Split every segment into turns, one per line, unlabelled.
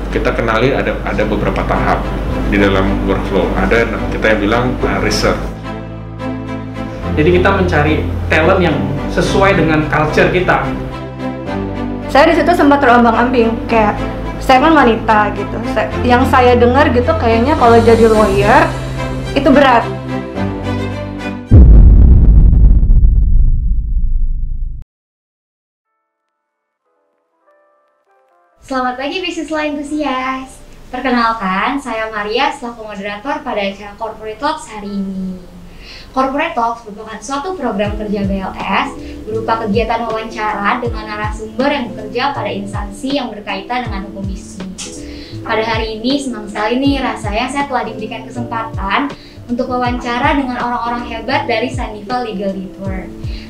kita kenali ada beberapa tahap di dalam workflow. Ada kita yang bilang research.
Jadi kita mencari talent yang sesuai dengan culture kita.
Saya di situ sempat terombang-ambing, kayak saya kan wanita gitu. Yang saya dengar gitu kayaknya kalau jadi lawyer itu berat.
Selamat pagi bisnis law entusias. Perkenalkan, saya Maria selaku moderator pada acara Corporate Talks hari ini. Corporate Talks merupakan suatu program kerja BLS berupa kegiatan wawancara dengan narasumber yang bekerja pada instansi yang berkaitan dengan hukum bisnis. Pada hari ini senang sekali nih rasanya saya telah diberikan kesempatan untuk wawancara dengan orang-orang hebat dari Sandiva Legal Network.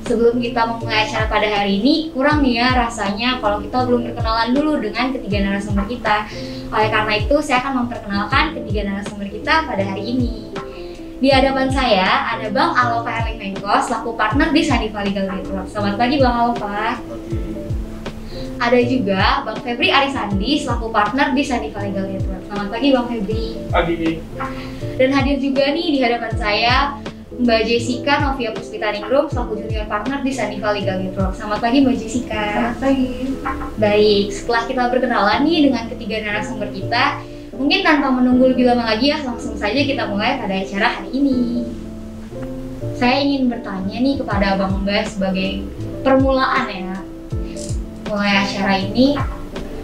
Sebelum kita memulai acara pada hari ini, kurang nih ya rasanya kalau kita belum berkenalan dulu dengan ketiga narasumber kita. Oleh karena itu, saya akan memperkenalkan ketiga narasumber kita pada hari ini. Di hadapan saya ada Bang Alova Erling Mengko selaku partner di Sandiva Legal Network. Selamat pagi Bang Alova. Ada juga Bang Febri Arisandi selaku partner di Sandiva Legal Network. Selamat pagi Bang Febri.
Pagi.
Dan hadir juga nih di hadapan saya Mbak Jessica Novia Puspitaningrum selaku junior partner di Sandiva Legal Network. Selamat pagi Mbak Jessica.
Selamat pagi.
Baik, setelah kita berkenalan nih dengan ketiga narasumber kita, mungkin tanpa menunggu lebih lama lagi ya, langsung saja kita mulai pada acara hari ini. Saya ingin bertanya nih kepada Abang Mbak sebagai permulaan ya, mulai acara ini,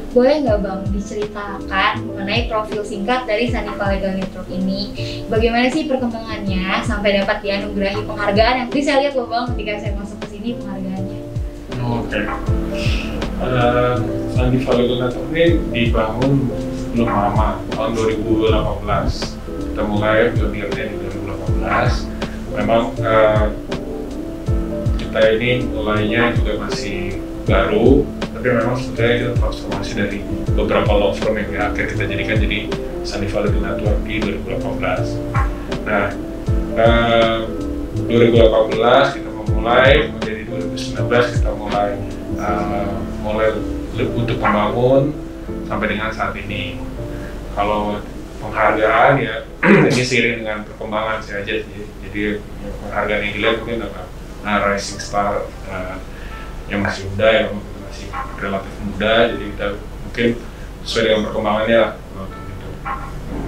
boleh nggak Bang diceritakan mengenai profil singkat dari Sandiva Legal Network ini? Bagaimana sih perkembangannya sampai dapat dianugerahi penghargaan yang tadi saya lihat loh Bang ketika saya masuk ke sini penghargaannya.
Oke. Sandiva Legal Network ini dibangun belum lama, tahun 2018. Kita mulai pionirnya di 2018. Memang kita ini mulainya juga masih baru, tapi memang sebetulnya kita transformasi dari beberapa law firm yang akhir kita jadikan jadi Sandiva Legal Network di 2018. Nah, 2018 kita memulai, menjadi 2019 kita mulai untuk membangun sampai dengan saat ini. Kalau penghargaan ya ini seiring dengan perkembangan saya aja sih. Jadi penghargaan yang dilihat mungkin apa? Rising Star yang masih muda, yang masih relatif muda, jadi kita mungkin sesuai dengan perkembangannya lah.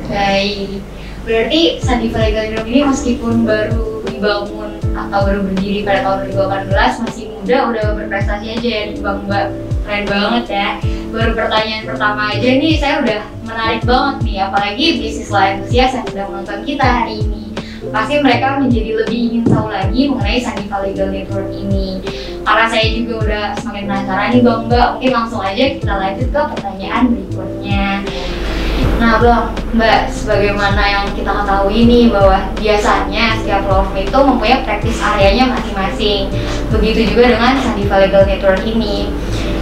Baik, berarti Sandiva Legal Network ini meskipun baru dibangun atau baru berdiri pada tahun 2018 masih muda, udah berprestasi aja ya Bang Mbak. Keren banget ya. Baru pertanyaan pertama aja nih saya udah menarik banget nih, apalagi bisnis law entusias yang sedang menonton kita hari ini. Pasti mereka menjadi lebih ingin tahu lagi mengenai Sandiva Legal Network ini. Karena saya juga udah semakin penasaran nih Bang Mbak, mungkin langsung aja kita lanjut ke pertanyaan berikutnya. Nah Bang Mbak, sebagaimana yang kita ketahui nih bahwa biasanya setiap law firm itu mempunyai practice areanya masing-masing. Begitu juga dengan Sandiva Legal Network ini.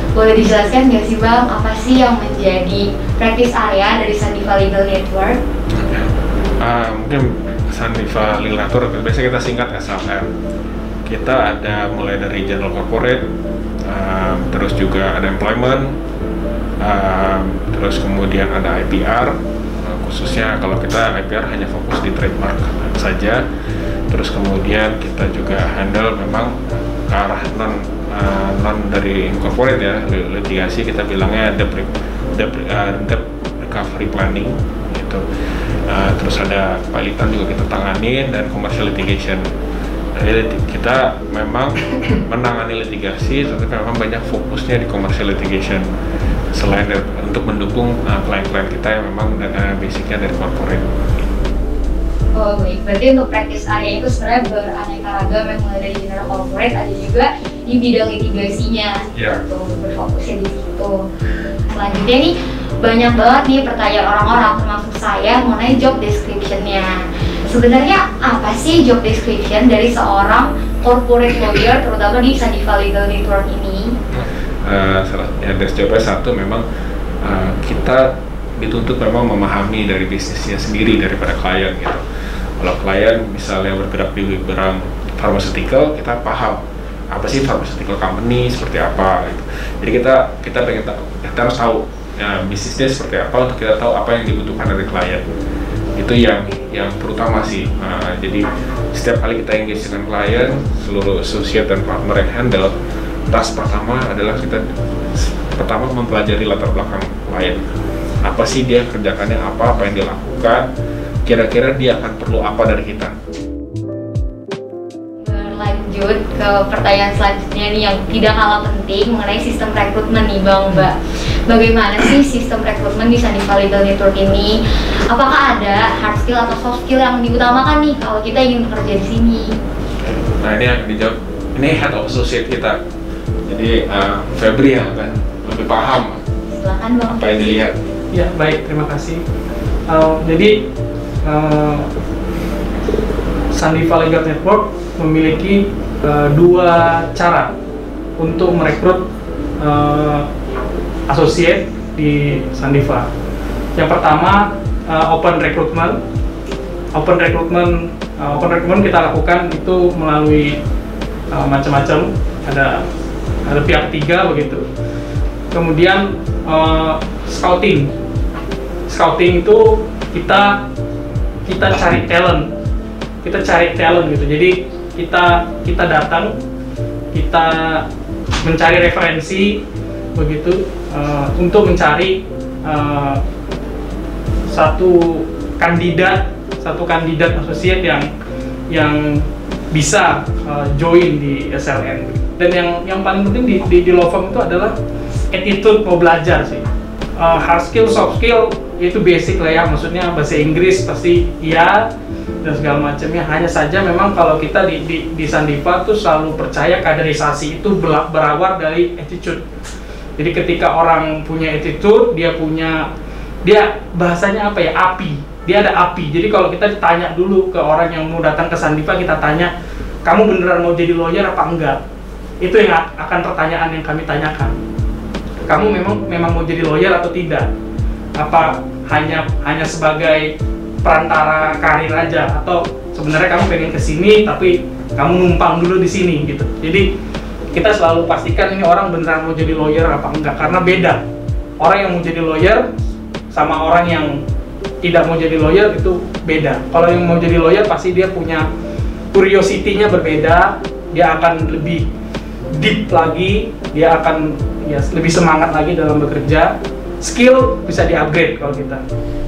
Boleh dijelaskan nggak sih Bang, apa sih yang menjadi practice area dari Sandiva Legal Network?
Mungkin Sandiva Legal Network, biasanya kita singkat SLN. Kita ada mulai dari general corporate, terus juga ada employment, terus kemudian ada IPR, khususnya kalau kita IPR hanya fokus di trademark saja. Terus kemudian kita juga handle memang ke arah non dari incorporate ya, litigasi kita bilangnya debt recovery planning gitu. Terus ada pilihan juga kita tanganin dan commercial litigation. Jadi kita memang menangani litigasi, tapi memang banyak fokusnya di commercial litigation selain untuk mendukung klien-klien kita yang memang basicnya dari corporate.
Oh baik, berarti untuk practice area itu sebenarnya beraneka ragam, yang mulai dari general corporate, ada juga di bidang litigasinya, gitu, berfokusnya di situ. Selanjutnya nih, banyak banget nih pertanyaan orang-orang, termasuk saya, mengenai job description-nya. Sebenarnya apa sih job description dari seorang corporate lawyer, terutama di Sandiva Legal Network ini?
Dari jawabnya satu, memang kita dituntut memang memahami dari bisnisnya sendiri daripada klien gitu. Kalau klien misalnya bergerak di bidang pharmaceutical, kita paham apa sih pharmaceutical company seperti apa gitu. Jadi kita pengen tahu, kita harus tahu bisnisnya seperti apa, untuk kita tahu apa yang dibutuhkan dari klien. Itu yang terutama sih. Jadi setiap kali kita engage dengan klien, seluruh associate dan partner yang handle, task pertama adalah kita pertama mempelajari latar belakang klien. Apa sih dia kerjakannya, apa yang dia lakukan, kira-kira dia akan perlu apa dari kita.
Berlanjut ke pertanyaan selanjutnya nih yang tidak kalah penting mengenai sistem rekrutmen nih Bang Mbak. Bagaimana sih sistem rekrutmen di Sandiva Legal Network ini? Apakah ada hard skill atau soft skill yang diutamakan nih kalau kita ingin bekerja di sini?
Nah, ini yang dijawab, ini head of associate kita. Jadi Febri yang akan lebih paham.
Silakan Bang.
Apa yang dilihat?
Ya, baik, terima kasih. Jadi Sandiva Legal Network memiliki dua cara untuk merekrut associate di Sandiva. Yang pertama, open recruitment. Open recruitment kita lakukan itu melalui macam-macam. Ada pihak ketiga begitu. Kemudian scouting itu kita cari talent gitu. Jadi kita datang, kita mencari referensi begitu untuk mencari satu kandidat associate yang bisa join di SLN. Dan yang paling penting di law firm itu adalah attitude mau belajar sih. Hard skill, soft skill itu basic lah ya, maksudnya bahasa Inggris pasti iya dan segala macamnya. Hanya saja memang kalau kita di Sandiva tuh selalu percaya kaderisasi itu berawal dari attitude. Jadi ketika orang punya attitude, dia bahasanya apa ya, api. Dia ada api. Jadi kalau kita ditanya dulu ke orang yang mau datang ke Sandiva, kita tanya, kamu beneran mau jadi lawyer apa enggak? Itu yang akan pertanyaan yang kami tanyakan. Kamu memang mau jadi lawyer atau tidak? Apa hanya sebagai perantara karir aja, atau sebenarnya kamu pengen kesini tapi kamu numpang dulu di sini gitu. Jadi kita selalu pastikan ini orang beneran mau jadi lawyer apa enggak, karena beda. Orang yang mau jadi lawyer sama orang yang tidak mau jadi lawyer itu beda. Kalau yang mau jadi lawyer pasti dia punya curiosity-nya berbeda, dia akan lebih deep lagi, dia akan lebih semangat lagi dalam bekerja. Skill bisa di-upgrade kalau kita.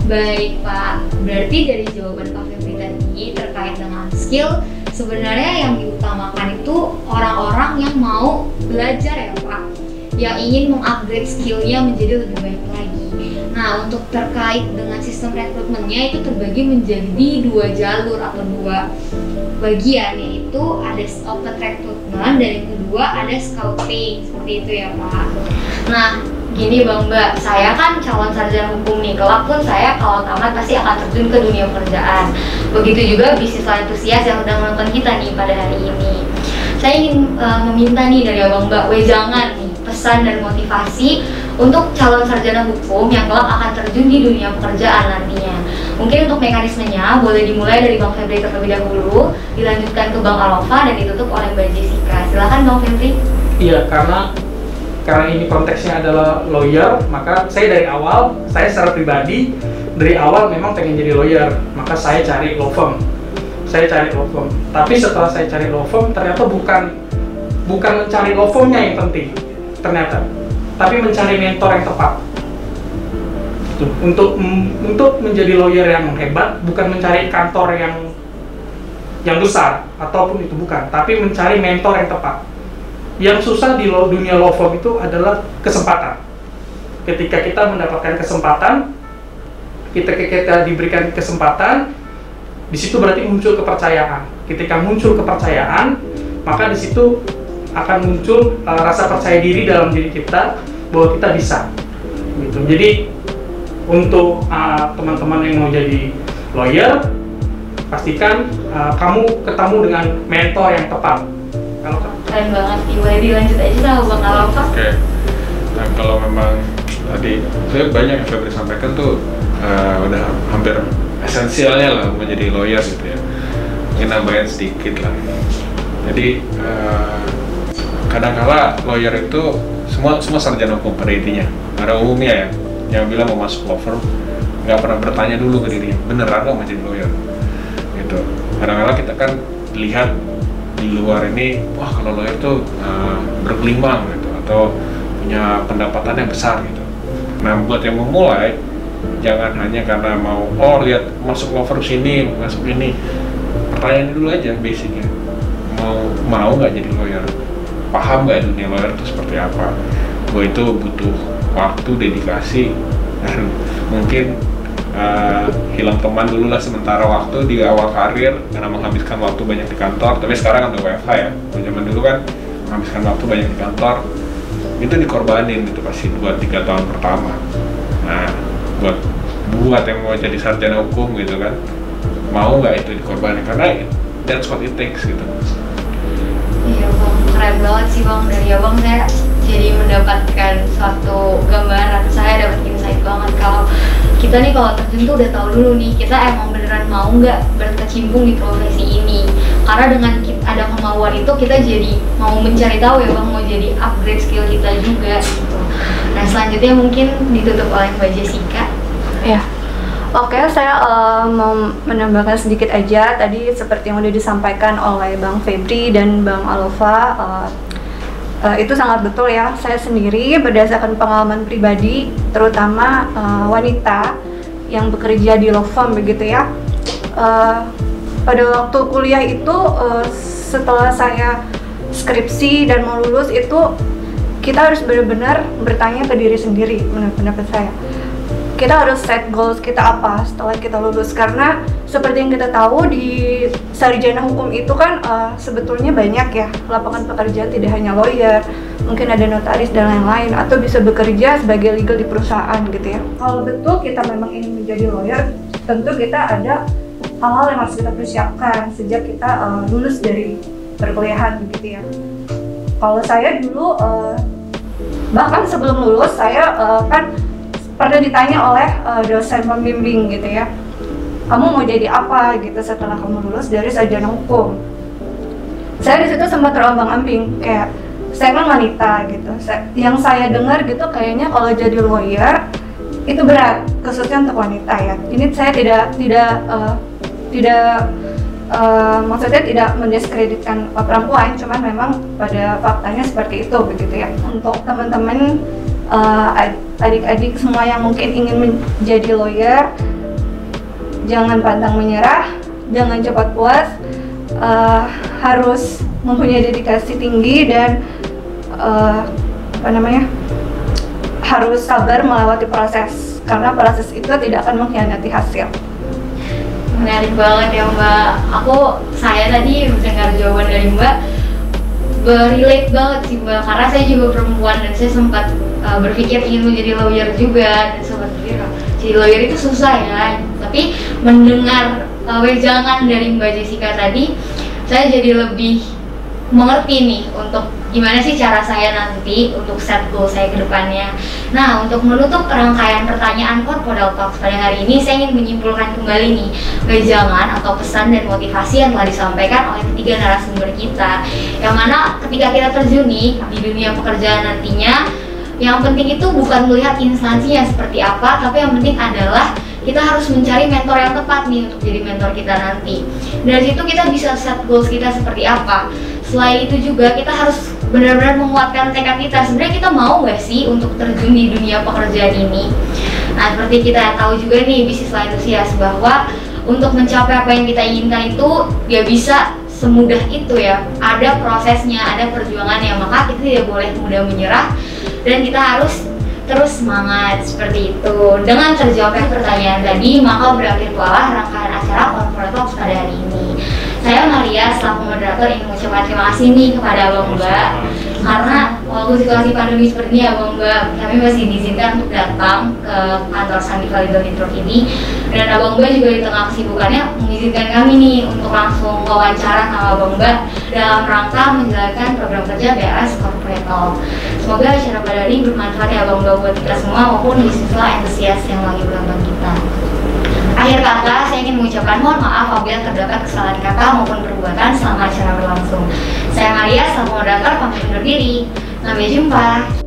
Baik Pak, berarti dari jawaban Pak Febri tadi terkait dengan skill, sebenarnya yang diutamakan itu orang-orang yang mau belajar ya Pak, yang ingin mengupgrade skillnya menjadi lebih baik lagi. Nah, untuk terkait dengan sistem rekrutmennya itu terbagi menjadi dua jalur atau dua bagian, yaitu ada open recruitment dan yang kedua ada scouting, seperti itu ya Pak. Nah, gini Bang Mbak, saya kan calon sarjana hukum nih, kelak pun saya kalau tamat pasti akan terjun ke dunia pekerjaan. Begitu juga bisnis antusias yang sedang menonton kita nih pada hari ini. Saya ingin meminta nih dari Abang Mbak, wejangan nih, pesan dan motivasi untuk calon sarjana hukum yang kelak akan terjun di dunia pekerjaan nantinya. Mungkin untuk mekanismenya boleh dimulai dari Bang Febri terlebih dahulu, dilanjutkan ke Bang Alova dan ditutup oleh Mbak Jessica. Silakan Bang Febri.
Iya, karena ini konteksnya adalah lawyer, maka saya secara pribadi dari awal memang pengen jadi lawyer, maka saya cari law firm. Tapi setelah saya cari law firm, ternyata bukan mencari law firmnya yang penting ternyata, tapi mencari mentor yang tepat. Untuk menjadi lawyer yang hebat, bukan mencari kantor yang besar ataupun itu bukan, tapi mencari mentor yang tepat. Yang susah di dunia law firm itu adalah kesempatan. Ketika kita mendapatkan kesempatan, kita diberikan kesempatan, di situ berarti muncul kepercayaan. Ketika muncul kepercayaan, maka di situ akan muncul rasa percaya diri dalam diri kita bahwa kita bisa. Gitu. Jadi untuk teman-teman yang mau jadi lawyer, pastikan kamu ketemu dengan mentor yang tepat.
Keren banget, boleh dilanjut aja sama Bang Alova.
Oke. Nah, kalau memang tadi banyak yang Febri sampaikan tuh udah hampir esensialnya lah menjadi lawyer gitu ya. Mungkin nambahin sedikit lah. Jadi kadang-kala lawyer itu semua sarjana hukum pada intinya, pada umumnya ya. yang bilang mau masuk law firm nggak pernah bertanya dulu ke dirinya, beneran nggak mau jadi lawyer gitu. Kadang-kadang kita kan lihat di luar ini, wah kalau lawyer tuh bergelimang gitu, atau punya pendapatan yang besar gitu. Nah buat yang memulai, jangan hanya karena mau lihat masuk law firm sini, masuk ini, pertanyaan dulu aja basicnya, mau nggak jadi lawyer, paham nggak dunia lawyer itu seperti apa. Bahwa itu butuh waktu, dedikasi, dan mungkin hilang teman dulu lah sementara waktu di awal karir karena menghabiskan waktu banyak di kantor. Tapi sekarang kan udah WFH ya, zaman dulu kan menghabiskan waktu banyak di kantor, itu dikorbanin gitu pasti 2-3 tahun pertama. Nah buat yang mau jadi sarjana hukum gitu kan, mau nggak itu dikorbanin, karena that's what it takes gitu.
Iya Bang, keren banget sih Bang. Dari Abang saya jadi mendapatkan suatu gambaran, saya dapat insight banget kalau kita nih kalau terjun tuh udah tahu dulu nih kita emang beneran mau nggak berkecimpung di profesi ini. Karena dengan ada kemauan itu kita jadi mau mencari tahu ya Bang, mau jadi upgrade skill kita juga gitu. Nah selanjutnya mungkin ditutup oleh Mbak Jessica.
Ya, oke, saya mau menambahkan sedikit aja. Tadi seperti yang udah disampaikan oleh Bang Febri dan Bang Alova, itu sangat betul ya. Saya sendiri berdasarkan pengalaman pribadi, terutama wanita yang bekerja di law firm begitu ya. Pada waktu kuliah itu, setelah saya skripsi dan mau lulus itu, kita harus benar-benar bertanya ke diri sendiri, menurut pendapat saya. Kita harus set goals kita apa setelah kita lulus, karena seperti yang kita tahu di sarjana hukum itu kan sebetulnya banyak ya lapangan pekerjaan, tidak hanya lawyer, mungkin ada notaris dan lain-lain, atau bisa bekerja sebagai legal di perusahaan gitu ya. Kalau betul kita memang ingin menjadi lawyer, tentu kita ada hal-hal yang harus kita persiapkan sejak kita lulus dari perkuliahan begitu ya. Kalau saya dulu bahkan sebelum lulus saya kan pernah ditanya oleh dosen pembimbing gitu ya, kamu mau jadi apa gitu setelah kamu lulus dari sarjana hukum. Saya di situ sempat terombang-ambing, kayak saya kan wanita gitu, yang saya dengar gitu kayaknya kalau jadi lawyer itu berat, khususnya untuk wanita ya. Ini saya maksudnya tidak mendiskreditkan perempuan, cuman memang pada faktanya seperti itu begitu ya. Untuk teman-teman adik-adik semua yang mungkin ingin menjadi lawyer, jangan pantang menyerah, jangan cepat puas, harus mempunyai dedikasi tinggi dan harus sabar melewati proses, karena proses itu tidak akan mengkhianati hasil.
Menarik banget ya Mbak. Saya tadi mendengar jawaban dari Mbak, relate banget sih Mbak, karena saya juga perempuan dan saya sempat berpikir ingin menjadi lawyer juga, dan sempat berpikir jadi lawyer itu susah ya. Tapi mendengar wejangan dari Mbak Jessica tadi, saya jadi lebih mengerti nih untuk gimana sih cara saya nanti untuk set goal saya ke depannya. Nah, untuk menutup rangkaian pertanyaan Corporal Talks pada hari ini, saya ingin menyimpulkan kembali nih wejangan atau pesan dan motivasi yang telah disampaikan oleh ketiga narasumber kita, yang mana ketika kita terjun nih di dunia pekerjaan nantinya, yang penting itu bukan melihat instansinya seperti apa, tapi yang penting adalah kita harus mencari mentor yang tepat nih untuk jadi mentor kita nanti. Dari situ kita bisa set goals kita seperti apa. Selain itu juga kita harus benar-benar menguatkan tekad kita. Sebenarnya kita mau nggak sih untuk terjun di dunia pekerjaan ini? Nah, seperti kita tahu juga nih bisnis enthusiast, bahwa untuk mencapai apa yang kita inginkan itu gak bisa semudah itu ya. Ada prosesnya, ada perjuangannya. Maka kita tidak boleh mudah menyerah dan kita harus terus semangat seperti itu. Dengan terjawabnya pertanyaan tadi, maka berakhir pula rangkaian acara Corporate Talks pada hari ini. Saya Maria, selaku moderator, ingin mengucapkan terima kasih nih kepada Abang Mbak, karena walaupun situasi pandemi seperti ini Abang Mbak, kami masih diizinkan untuk datang ke kantor Sandifa Legal Network ini, dan Abang Mbak juga di tengah kesibukannya mengizinkan kami nih untuk langsung wawancara sama Abang Mbak dalam rangka menjalankan program kerja BLS Corporate Talk. Semoga acara pada hari ini bermanfaat ya Abang Mbak buat kita semua maupun bisnis enthusiast yang lagi menonton kita. Akhir kata, saya ingin mengucapkan mohon maaf apabila terdapat kesalahan kata maupun perbuatan selama acara berlangsung. Saya Maria, selaku moderator, pamit undur diri. Sampai jumpa.